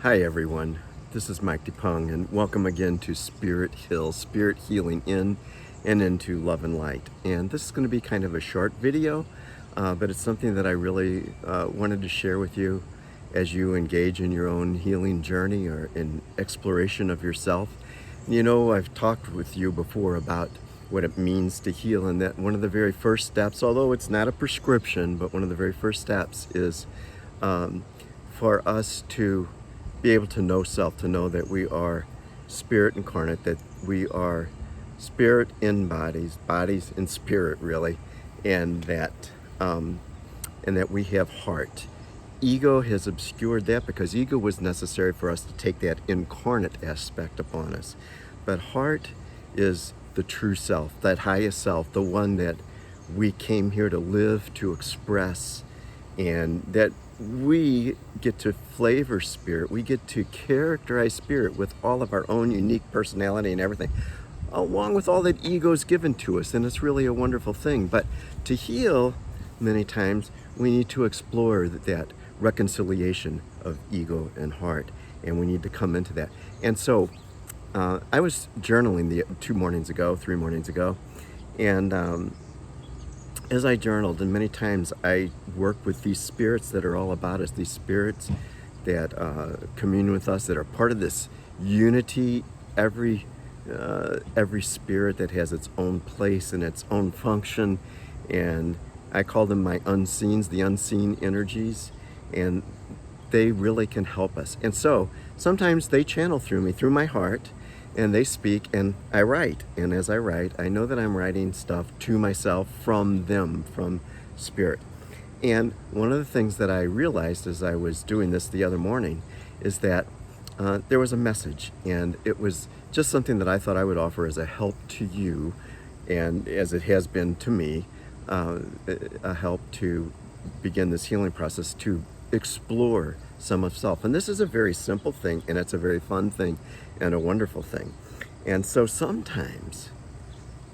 Hi everyone, this is Mike DePong and welcome again to Spirit Hill, Spirit Healing in and into Love and Light. And this is going to be kind of a short video, but it's something that I really wanted to share with you as you engage in your own healing journey or in exploration of yourself. You know, I've talked with you before about what it means to heal, and that one of the very first steps, although it's not a prescription, but one of the very first steps is for us to be able to know self, to know that we are spirit incarnate, that we are spirit in bodies, bodies in spirit, really, and that we have heart. Ego has obscured that because ego was necessary for us to take that incarnate aspect upon us. But heart is the true self, that highest self, the one that we came here to live, to express, and that we get to flavor spirit. We get to characterize spirit with all of our own unique personality and everything, along with all that ego's given to us, and it's really a wonderful thing. But to heal, many times, we need to explore that reconciliation of ego and heart, and we need to come into that. And so I was journaling 3 mornings ago, and as I journaled, and many times I work with these spirits that are all about us, these spirits that commune with us, that are part of this unity. Every spirit that has its own place and its own function, and I call them my unseens, the unseen energies, and they really can help us. And so sometimes they channel through me, through my heart, and they speak, and I write. And as I write, I know that I'm writing stuff to myself from them, from spirit. And one of the things that I realized as I was doing this the other morning is that there was a message, and it was just something that I thought I would offer as a help to you, and as it has been to me, a help to begin this healing process, to explore some of self. And this is a very simple thing, and it's a very fun thing and a wonderful thing. And so sometimes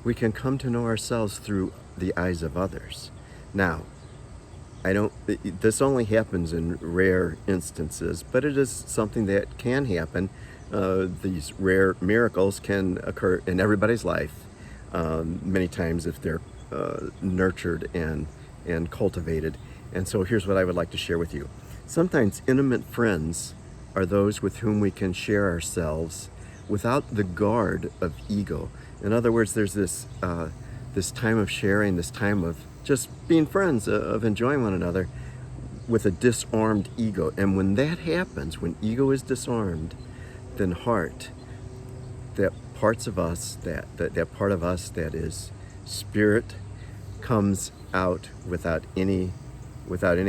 we can come to know ourselves through the eyes of others. Now, this only happens in rare instances, but it is something that can happen. These rare miracles can occur in everybody's life, many times if they're nurtured and cultivated. And so here's what I would like to share with you. Sometimes intimate friends are those with whom we can share ourselves without the guard of ego. In other words, there's this time of sharing, this time of just being friends, of enjoying one another with a disarmed ego. And when that happens, when ego is disarmed, then heart, that part of us that is spirit, comes out without any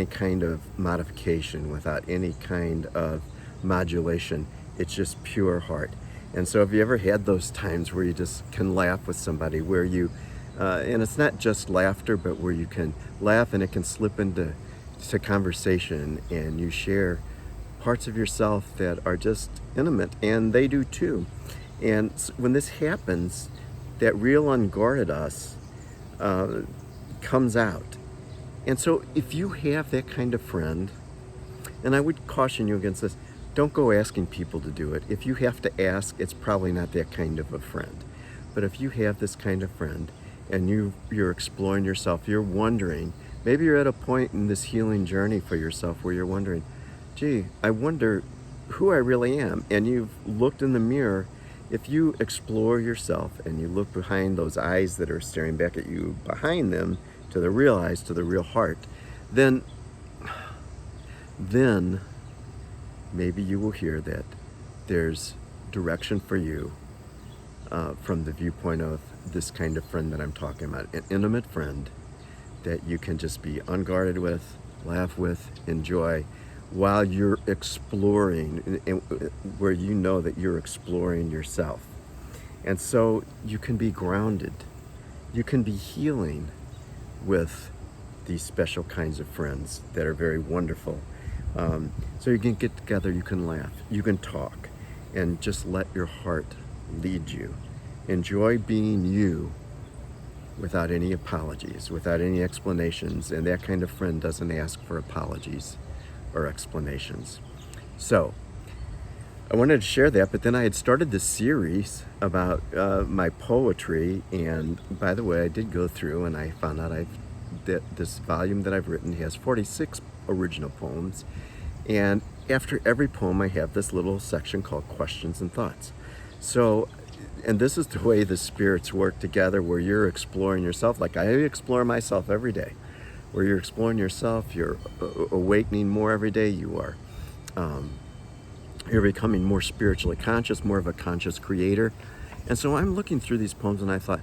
kind of modification, without any kind of modulation. It's just pure heart. And so have you ever had those times where you just can laugh with somebody, where you and it's not just laughter, but where you can laugh and it can slip into conversation, and you share parts of yourself that are just intimate, and they do too. And when this happens, that real unguarded us comes out. And so if you have that kind of friend, and I would caution you against this, don't go asking people to do it. If you have to ask, it's probably not that kind of a friend. But if you have this kind of friend, and you're exploring yourself, you're wondering, maybe you're at a point in this healing journey for yourself where you're wondering, gee, I wonder who I really am. And you've looked in the mirror. If you explore yourself and you look behind those eyes that are staring back at you, behind them, to the real eyes, to the real heart, then maybe you will hear that there's direction for you from the viewpoint of this kind of friend that I'm talking about, an intimate friend that you can just be unguarded with, laugh with, enjoy, while you're exploring, where you know that you're exploring yourself. And so you can be grounded, you can be healing with these special kinds of friends that are very wonderful. So you can get together, you can laugh, you can talk, and just let your heart lead you. Enjoy being you without any apologies, without any explanations, and that kind of friend doesn't ask for apologies or explanations. So I wanted to share that, but then I had started this series about my poetry, and by the way, I did go through and I found out that this volume that I've written has 46 original poems, and after every poem I have this little section called Questions and Thoughts. So, and this is the way the spirits work together, where you're exploring yourself, like I explore myself every day, where you're exploring yourself, you're awakening more every day, you're becoming more spiritually conscious, more of a conscious creator. And so I'm looking through these poems and I thought,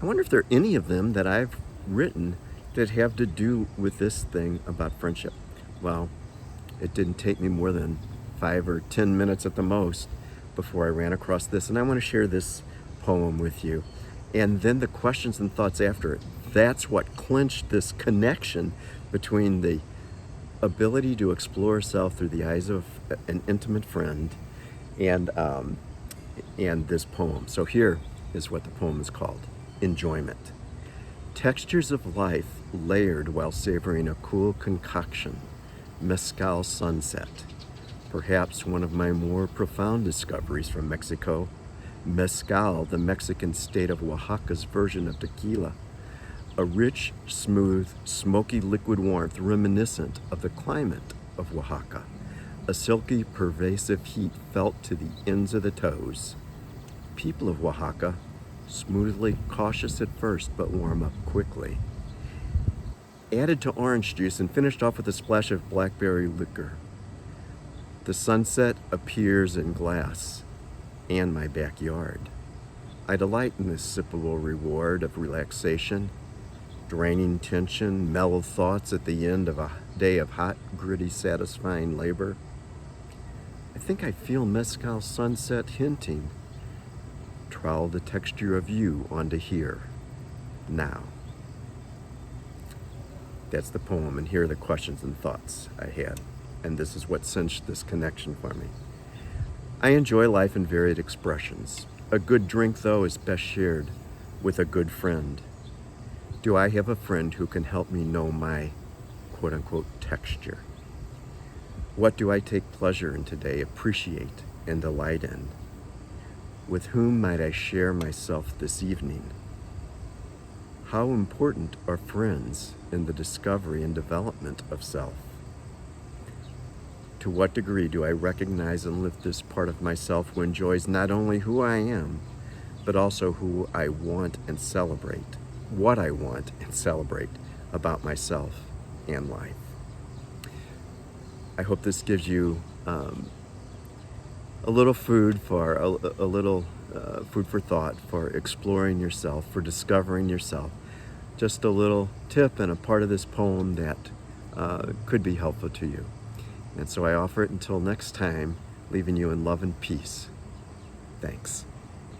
I wonder if there are any of them that I've written that have to do with this thing about friendship. Well, it didn't take me more than 5 or 10 minutes at the most before I ran across this, and I want to share this poem with you. And then the questions and thoughts after it. That's what clinched this connection between the ability to explore self through the eyes of an intimate friend and this poem. So here is what the poem is called: Enjoyment. Textures of life layered while savoring a cool concoction, mezcal sunset. Perhaps one of my more profound discoveries from Mexico. Mezcal, the Mexican state of Oaxaca's version of tequila. A rich, smooth, smoky liquid warmth reminiscent of the climate of Oaxaca. A silky, pervasive heat felt to the ends of the toes. People of Oaxaca, smoothly cautious at first but warm up quickly. Added to orange juice and finished off with a splash of blackberry liquor. The sunset appears in glass and my backyard. I delight in this sippable reward of relaxation, draining tension, mellow thoughts at the end of a day of hot, gritty, satisfying labor. I think I feel mezcal sunset hinting. Trowel the texture of you onto here, now. That's the poem, and here are the questions and thoughts I had. And this is what cinched this connection for me. I enjoy life in varied expressions. A good drink, though, is best shared with a good friend. Do I have a friend who can help me know my quote-unquote texture? What do I take pleasure in today, appreciate, and delight in? With whom might I share myself this evening? How important are friends in the discovery and development of self? To what degree do I recognize and live this part of myself who enjoys not only who I am, but also who I want and celebrate, what I want and celebrate about myself and life? I hope this gives you a little food for a little food for thought, for exploring yourself, for discovering yourself. Just a little tip and a part of this poem that could be helpful to you. And so I offer it until next time, leaving you in love and peace. Thanks.